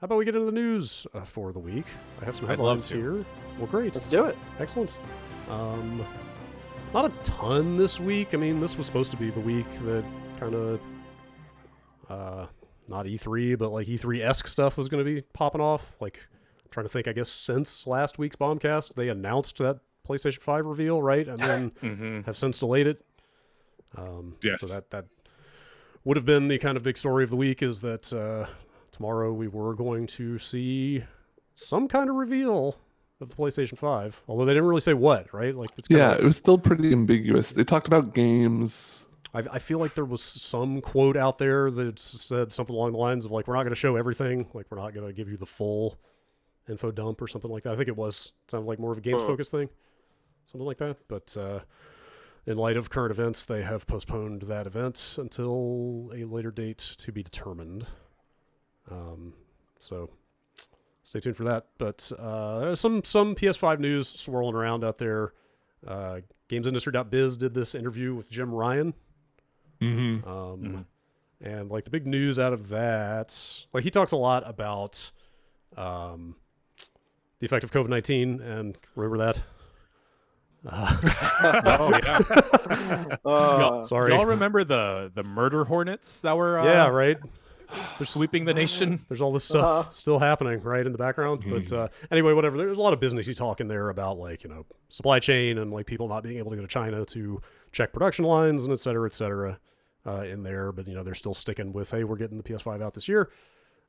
How about we get into the news for the week? I have some headlines here. Well, great. Let's do it. Excellent. Not a ton this week. I mean, this was supposed to be the week that kind of, not E3, but like E3-esque stuff was going to be popping off. Like, I'm trying to think, I guess since last week's Bombcast, they announced that PlayStation 5 reveal, right? And then have since delayed it. Yes. So that would have been the kind of big story of the week, is that tomorrow we were going to see some kind of reveal of the PlayStation 5, although they didn't really say what, right? Like, it's it was still pretty ambiguous. They talked about games. I feel like there was some quote out there that said something along the lines of, like, we're not going to show everything, like, we're not going to give you the full info dump or something like that. I think it sounded like more of a games-focused thing, something like that. But in light of current events, they have postponed that event until a later date to be determined. So stay tuned for that. But there's some PS5 news swirling around out there. GamesIndustry.biz did this interview with Jim Ryan. And like the big news out of that, like, he talks a lot about the effect of COVID-19, and remember that? Sorry. Y'all remember the murder hornets that were right. They're sweeping the nation. There's all this stuff still happening right in the background. But anyway, whatever. There's a lot of businessy talk in there about, like, you know, supply chain and like people not being able to go to China to check production lines and et cetera, in there. But, you know, they're still sticking with, hey, we're getting the PS5 out this year.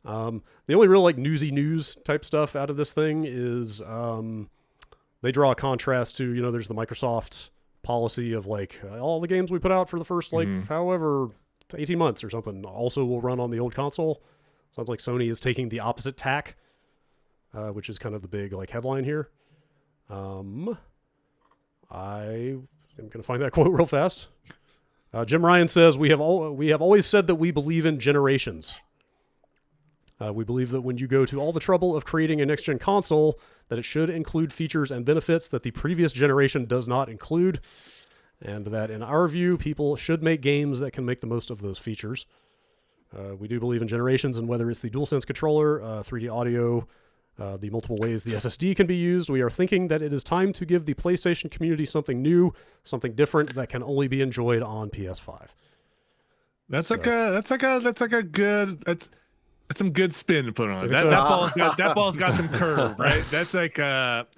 The only real like newsy news type stuff out of this thing is they draw a contrast to, you know, there's the Microsoft policy of like all the games we put out for the first however 18 months or something also will run on the old console. Sounds like Sony is taking the opposite tack, which is kind of the big like headline here. I am going to find that quote real fast. Jim Ryan says, we have always said that we believe in generations. We believe that when you go to all the trouble of creating a next-gen console, that it should include features and benefits that the previous generation does not include, and that, in our view, people should make games that can make the most of those features. We do believe in generations, and whether it's the DualSense controller, 3D audio, the multiple ways the SSD can be used, we are thinking that it is time to give the PlayStation community something new, something different that can only be enjoyed on PS5. That's some good spin to put on it. That ball's got some curve, right? That's like, it's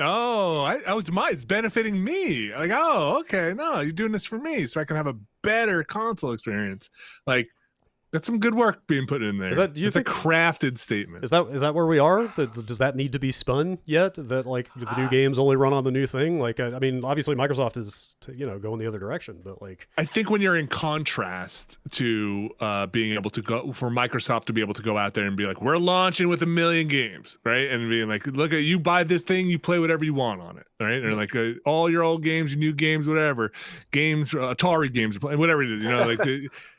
benefiting me. Like, oh, okay, no, you're doing this for me, so I can have a better console experience. Like, that's some good work being put in there. Do you think a crafted statement? Is that where we are? Does that need to be spun yet? That like the new games only run on the new thing? Like, I mean, obviously Microsoft is going the other direction, but like, I think when you're in contrast to being able to go for Microsoft to be able to go out there and be like, we're launching with 1 million games, right? And being like, look, you buy this thing, you play whatever you want on it, right? Or like all your old games, your new games, whatever games, Atari games, whatever it is, like.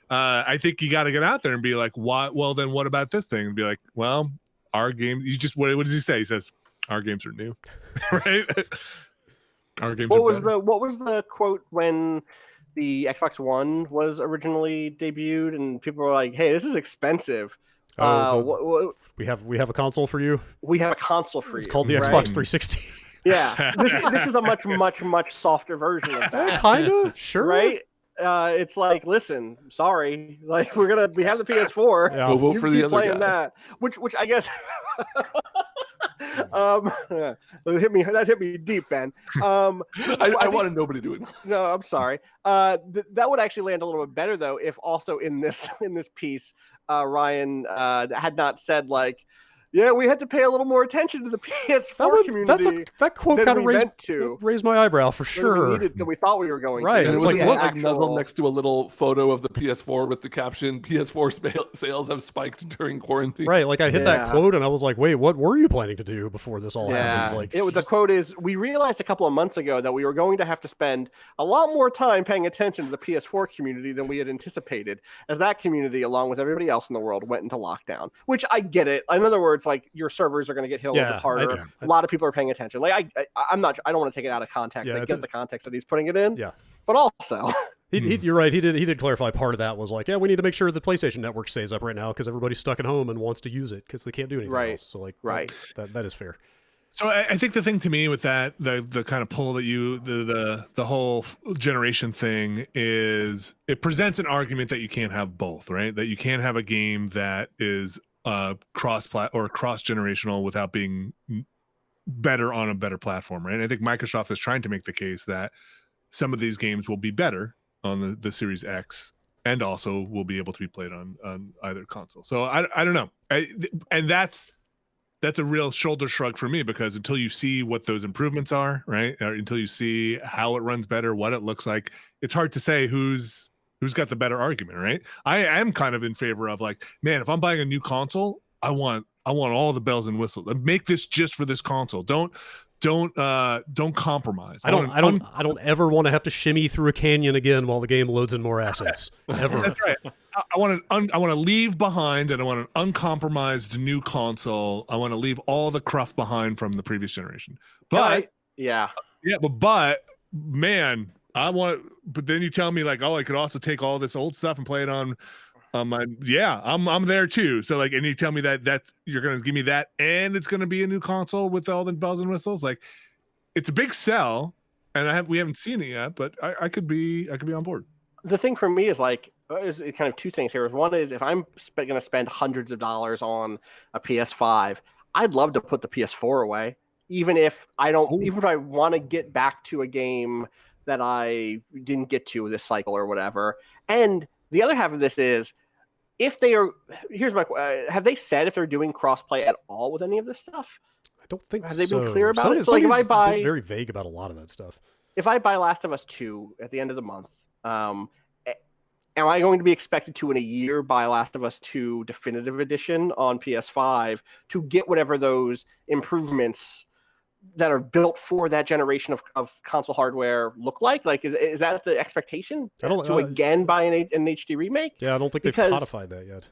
I think you got to get out there and be like, "What? Well, then what about this thing?" And be like, "Well, our game." You just what does he say? He says, "Our games are new," right? Our games. What was the quote when the Xbox One was originally debuted, and people were like, "Hey, this is expensive." We have a console for you. We have a console for you. It's called the Xbox 360. Yeah, this is a much softer version of that. Kinda, sure, right? It's like, listen, sorry, like we have the PS4. Yeah, we'll vote for the other playing guy. that, which I guess that hit me deep, Ben. I wanted nobody doing that. No, I'm sorry. That would actually land a little bit better though if also in this piece, Ryan had not said like, yeah, we had to pay a little more attention to the PS4 community. That quote kind of raised my eyebrow for sure. Than we thought we were going right. to. And it was like nuzzled next to a little photo of the PS4 with the caption, PS4 sales have spiked during quarantine. Right, like I hit that quote and I was like, wait, what were you planning to do before this all happened? Like, the quote is, we realized a couple of months ago that we were going to have to spend a lot more time paying attention to the PS4 community than we had anticipated, as that community, along with everybody else in the world, went into lockdown, which I get it. In other words, like your servers are going to get hit a little bit harder. A lot of people are paying attention. Like I don't want to take it out of context. I get the context that he's putting it in. Yeah. But also, You're right. He did clarify part of that was like, yeah, we need to make sure the PlayStation Network stays up right now because everybody's stuck at home and wants to use it because they can't do anything else. So like, that is fair. So I think the thing to me with that, the kind of pull that the whole generation thing is, it presents an argument that you can't have both, right? That you can't have a game that is cross generational without being better on a better platform, right? And I think Microsoft is trying to make the case that some of these games will be better on the Series X and also will be able to be played on either console. So I don't know, and that's a real shoulder shrug for me, because until you see what those improvements are, right, or until you see how it runs better, what it looks like, it's hard to say who's got the better argument, right? I am kind of in favor of like, man, if I'm buying a new console, I want all the bells and whistles. Make this just for this console. Don't compromise. I don't ever want to have to shimmy through a canyon again while the game loads in more assets. Ever. That's right. I want to leave behind, and I want an uncompromised new console. I want to leave all the cruft behind from the previous generation. But but man, but then you tell me like, oh, I could also take all this old stuff and play it on my, I'm there too. So like, and you tell me that you're going to give me that, and it's going to be a new console with all the bells and whistles. Like, it's a big sell, and we haven't seen it yet, but I could be on board. The thing for me is like, there's kind of two things here. One is, if I'm going to spend hundreds of dollars on a PS5, I'd love to put the PS4 away, even if I want to get back to a game that I didn't get to this cycle or whatever. And the other half of this is, if they are, have they said if they're doing crossplay at all with any of this stuff? I don't think Have they been clear about it? So like, if I buy, very vague about a lot of that stuff. If I buy Last of Us 2 at the end of the month, am I going to be expected to, in a year, buy Last of Us 2 Definitive Edition on PS5 to get whatever those improvements that are built for that generation of console hardware look like? Like, is that the expectation to again buy an HD remake? Yeah, I don't think they've codified that yet.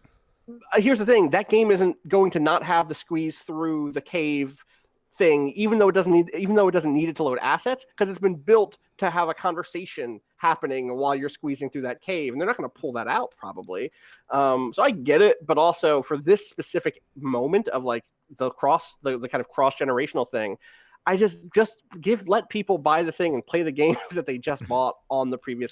Here's the thing: that game isn't going to not have the squeeze through the cave thing, even though it doesn't need it to load assets, because it's been built to have a conversation happening while you're squeezing through that cave, and they're not going to pull that out probably. So I get it, but also for this specific moment of like the kind of cross generational thing, I just let people buy the thing and play the games that they just bought on the previous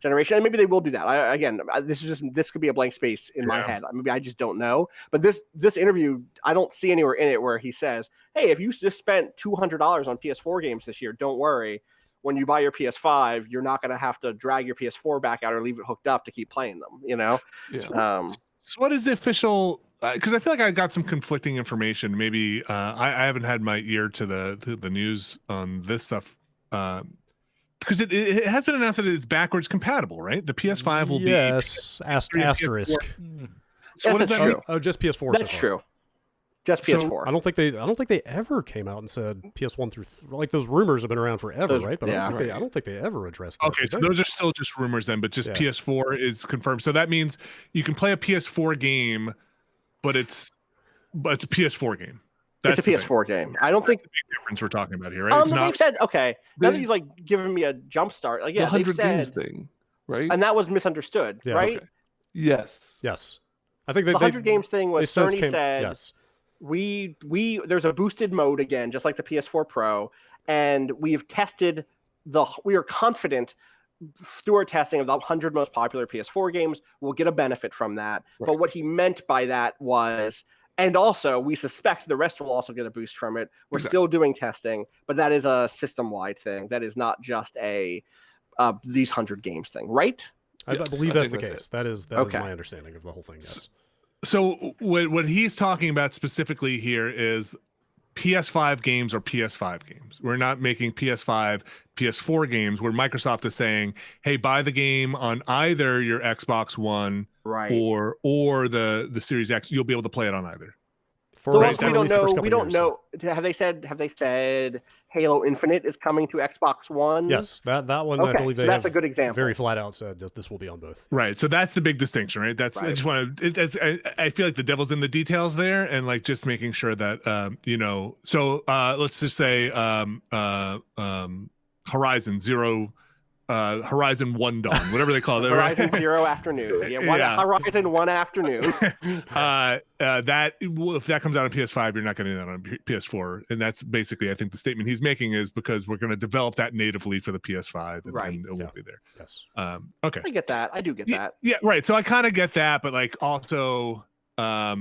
generation, and maybe they will do that. This could be a blank space in my head. Maybe I just don't know. But this interview, I don't see anywhere in it where he says, "Hey, if you just spent $200 on PS4 games this year, don't worry. When you buy your PS5, you're not going to have to drag your PS4 back out or leave it hooked up to keep playing them." You know. Yeah. So what is the official? Because I feel like I got some conflicting information. Maybe I haven't had my ear to the news on this stuff. Because it has been announced that it's backwards compatible, right? The PS5 will be asterisk. So what does that mean? Oh, just PS4. That's true. Just PS4. So I don't think they ever came out and said PS1 through like those rumors have been around forever, right? But I don't think they ever addressed that. Okay, so those are still just rumors then, but just PS4 is confirmed. So that means you can play a PS4 game, but it's a PS4 game. It's a PS4 game. I don't think the big difference we're talking about here, right? They've said, okay, now that you've like given me a jump start, like, the 100 games thing, right? And that was misunderstood, right? Okay. Yes. I think the 100 games thing was Sony said, yes, we there's a boosted mode again, just like the PS4 Pro, and we've tested we are confident through our testing of the 100 most popular PS4 games, we'll get a benefit from that. Right. But what he meant by that was, and also, we suspect the rest will also get a boost from it. We're still doing testing, but that is a system-wide thing. That is not just a these 100 games thing, right? I believe that's the case. That is my understanding of the whole thing. Yes. So what he's talking about specifically here is PS5 games or PS5 games. We're not making PS5, PS4 games where Microsoft is saying, hey, buy the game on either your Xbox One or the Series X. You'll be able to play it on either. We don't know. Have they said Halo Infinite is coming to Xbox One? Yes, that one. I believe that's a good example. Very flat out said this will be on both. Right. So that's the big distinction, right? That's I just want to. I feel like the devil's in the details there, and like just making sure that So let's just say Horizon Horizon 1 Dawn, whatever they call it, right? Horizon Zero Afternoon. Yeah, Horizon 1 Afternoon. That if that comes out on PS5, you're not getting that on PS4, and that's basically, I think, the statement he's making is because we're going to develop that natively for the PS5, and it won't be there. Yes. Okay. I get that. I do get that. Yeah, right. So I kind of get that, but like also, I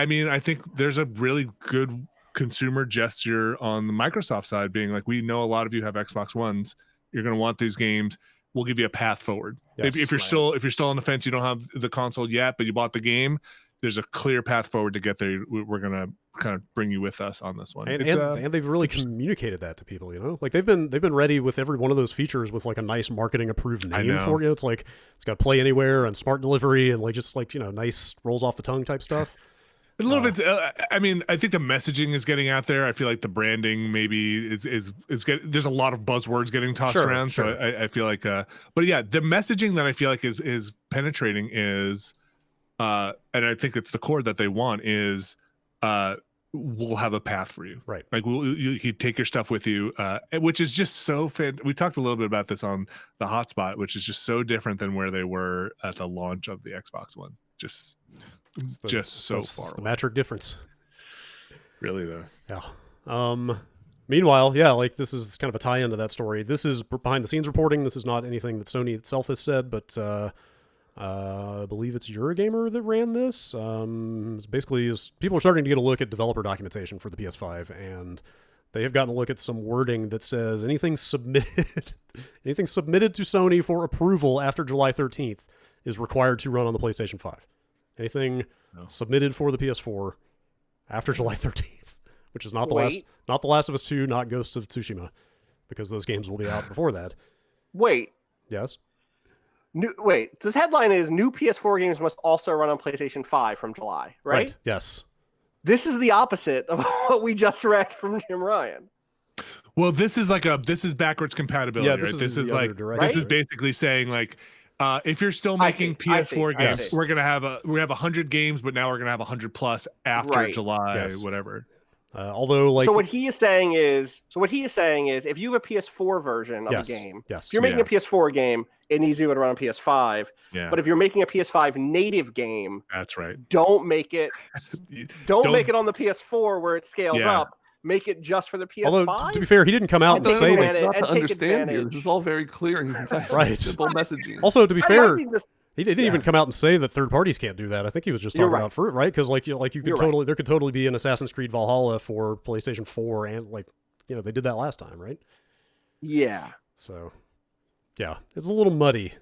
mean, I think there's a really good consumer gesture on the Microsoft side, being like, we know a lot of you have Xbox Ones. You're going to want these games. We'll give you a path forward. Yes, if you're still on the fence, you don't have the console yet, but you bought the game. There's a clear path forward to get there. We're going to kind of bring you with us on this one. And they've really communicated that to people, you know? Like they've been ready with every one of those features with like a nice marketing approved name for you. It's like it's got play anywhere and smart delivery and like just like, you know, nice rolls off the tongue type stuff. A little bit. I mean, I think the messaging is getting out there. I feel like the branding maybe is getting. There's a lot of buzzwords getting tossed around. So I feel like, but yeah, the messaging that I feel like is penetrating is, and I think it's the core that they want is, we'll have a path for you, right? Like you take your stuff with you, which is just so fit. We talked a little bit about this on the hotspot, which is just so different than where they were at the launch of the Xbox One. Just so far. The metric difference. Really, though. Yeah. Meanwhile, yeah, like this is kind of a tie-in to that story. This is behind the scenes reporting. This is not anything that Sony itself has said, but I believe it's Eurogamer that ran this. It's basically people are starting to get a look at developer documentation for the PS5, and they have gotten a look at some wording that says anything submitted to Sony for approval after July 13th is required to run on the PlayStation 5. Anything submitted for the PS4 after July 13th, which is not the Last of Us 2, not Ghost of Tsushima, because those games will be out before that. Wait. Yes. This headline is new PS4 games must also run on PlayStation 5 from July, right? Yes. This is the opposite of what we just read from Jim Ryan. Well, this is backwards compatibility. Yeah, this is basically saying like, if you're still making PS4 games, we're gonna have 100 games, but now we're gonna have 100 plus after July, whatever. Although, like, so what he is saying is, if you have a PS4 version of a game, if you're making a PS4 game, it needs to be able to run on PS5. Yeah. But if you're making a PS5 native game, that's right. Don't make it on the PS4 where it scales up. Make it just for the PS5. Although, to be fair, he didn't come out and say that. Not to understand here. This is all very clear and concise. Right. Simple messaging. Also, to be fair, he didn't even come out and say that third parties can't do that. I think he was just talking about fruit, right? Because there could totally be an Assassin's Creed Valhalla for PlayStation 4, and they did that last time, right? Yeah. So, yeah, it's a little muddy.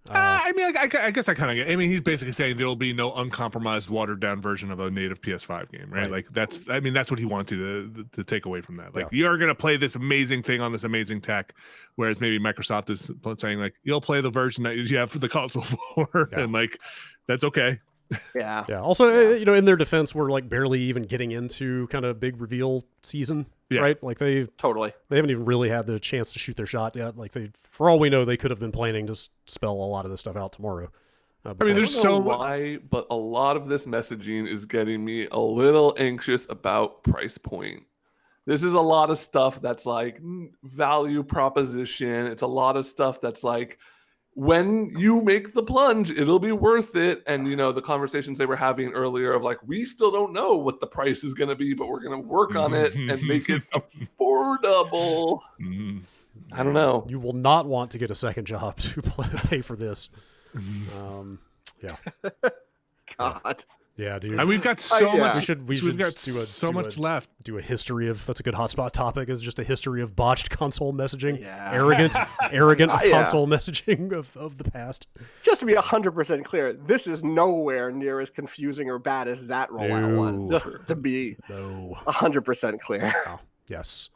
I mean, I guess I kind of get. I mean, he's basically saying there will be no uncompromised, watered down version of a native PS5 game, right? Like that's what he wants you to take away from that. Like you're gonna play this amazing thing on this amazing tech, whereas maybe Microsoft is saying like you'll play the version that you have for the console for, and like that's okay. Yeah. Yeah. Also, in their defense, we're like barely even getting into kind of big reveal season, right? Like they haven't even really had the chance to shoot their shot yet. Like for all we know, they could have been planning to spell a lot of this stuff out tomorrow. I mean, there's but a lot of this messaging is getting me a little anxious about price point. This is a lot of stuff that's like value proposition. It's a lot of stuff that's like, when you make the plunge, it'll be worth it. And, the conversations they were having earlier of like, we still don't know what the price is going to be, but we're going to work on it and make it affordable. I don't know. You will not want to get a second job to pay for this. Yeah. God. Yeah, dude. And we've got so much. We've got so much left. Do a history of that's a good hotspot topic. Is just a history of botched console messaging. Yeah. Arrogant console messaging of the past. Just to be 100% clear, this is nowhere near as confusing or bad as that rollout was. Just to be 100% clear. Oh, yes.